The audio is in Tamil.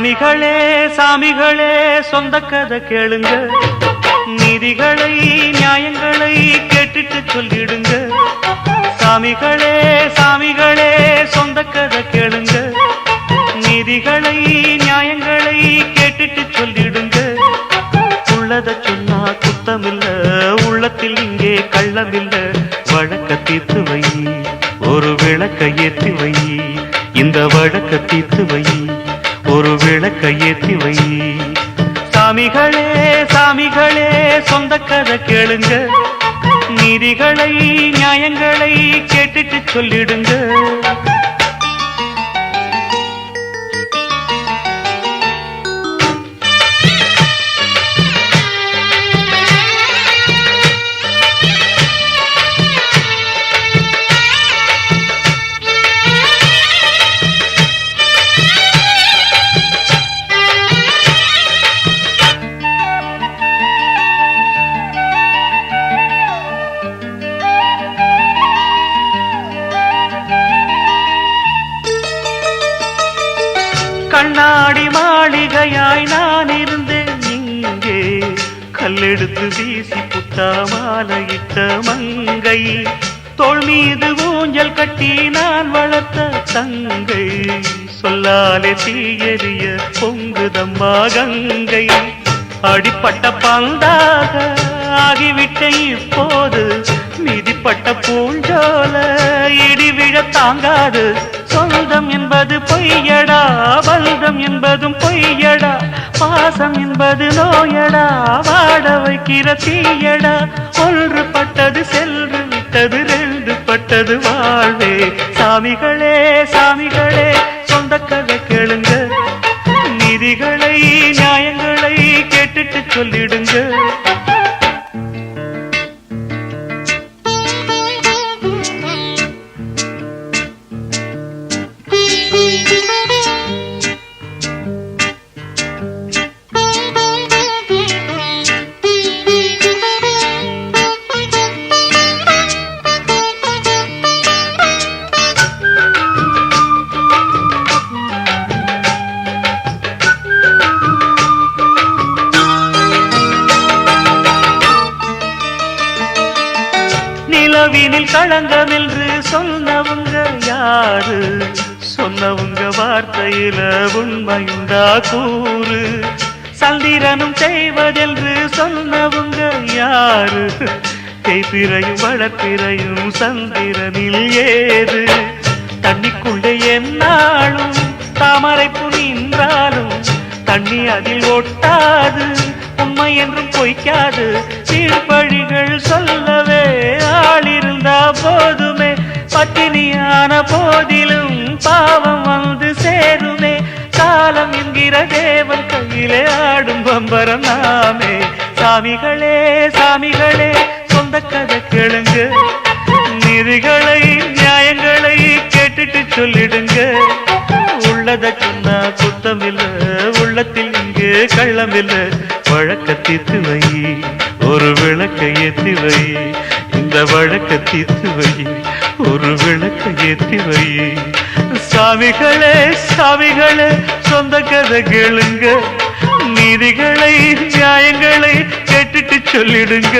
சாமிகளே சாமிகளே சொந்த கதை கேளுங்க, நீதிகளை நியாயங்களை கேட்டுட்டு சொல்லிடுங்க. சாமிகளே சாமிகளே சொந்த கதை கேளுங்க, நீதிகளை நியாயங்களை கேட்டுட்டு சொல்லிடுங்க. உள்ளத சொன்னா குத்தமில்ல, உள்ளத்தில் இங்கே கள்ளமில்ல. வழக்க தீர்த்து வை, ஒரு விளக்க ஏற்றி வை. இந்த வழக்க தீர்த்து வை, ஒரு விளக்க ஏற்றி வை. சாமிகளே சாமிகளே சொந்த கதை கேளுங்க, நீதிகளை நியாயங்களை கேட்டுட்டு சொல்லிடுங்க. கண்ணாடி மாளிகையாய் நான் இருந்தேன் இங்கே, கல்லெடுத்து வீசி புத்தா மாலையிட்ட மங்கை. தோள் மீது ஊஞ்சல் கட்டி நான் வளர்த்த தங்கை, சொல்லாலே தீயறிய பொங்குதம்மா கங்கை. அடிப்பட்ட பந்தாக ஆகிவிட்ட இப்போது, மிதிப்பட்ட பூஞ்சோல இடிவிழ தாங்காது. சொந்தம் என்பது பொய்யடா, பந்தம் என்பதும் பொய்யடா. பாசம் என்பது நோயடா, வாட வைக்கிற தீயடா. ஒன்று பட்டது சென்று விட்டது, ரெண்டு பட்டது வாழ்வே. சாமிகளே சாமிகளே சொந்த கதை கேளுங்க, நீதிகளை நியாயங்களை கேட்டுட்டு சொல்லிடுங்க. நிலவினில் களங்கம் என்று சொன்னவங்க யாரு? சொன்னவங்க வார்த்தையில உண்மையுண்டா கூறு? சந்திரனும் செய்வதென்று சொன்னவங்க யாரு? தேய்பிரையும் வளர்ப்பிரையும் சந்திரனில் ஏது? தண்ணிக்குள்ளே என்னாலும் தாமரைப்பு நின்றாலும் தண்ணி அதில் ஒட்டாது, உண்மை என்றும் பொய்க்காது. சீர்பழிகள் சொல்லவே ஆளிருந்தா போதுமே, பட்டினியான போதிலும் பாவம் வந்து சேருமே. காலம் என்கிற தேவன் கையிலே ஆடும் பம்பரம் நாமே. சாமிகளே சாமிகளே சொந்த கதை கேளுங்க, நீதிகளை நியாயங்களை கேட்டுட்டு சொல்லிடுங்க. உள்ளத சொன்னா குத்தமில்ல, உள்ளத்தில் இங்கே கள்ளமில்ல. வழக்க தீர்த்து வை, ஒரு விளக்க ஏற்றி வை. இந்த வழக்க தீர்த்து வை, ஒரு விளக்க ஏற்றி வை. சாமிகளே சாமிகளே சொந்த கதை கேளுங்க, நீதிகளை நியாயங்களை கேட்டுட்டு சொல்லிடுங்க.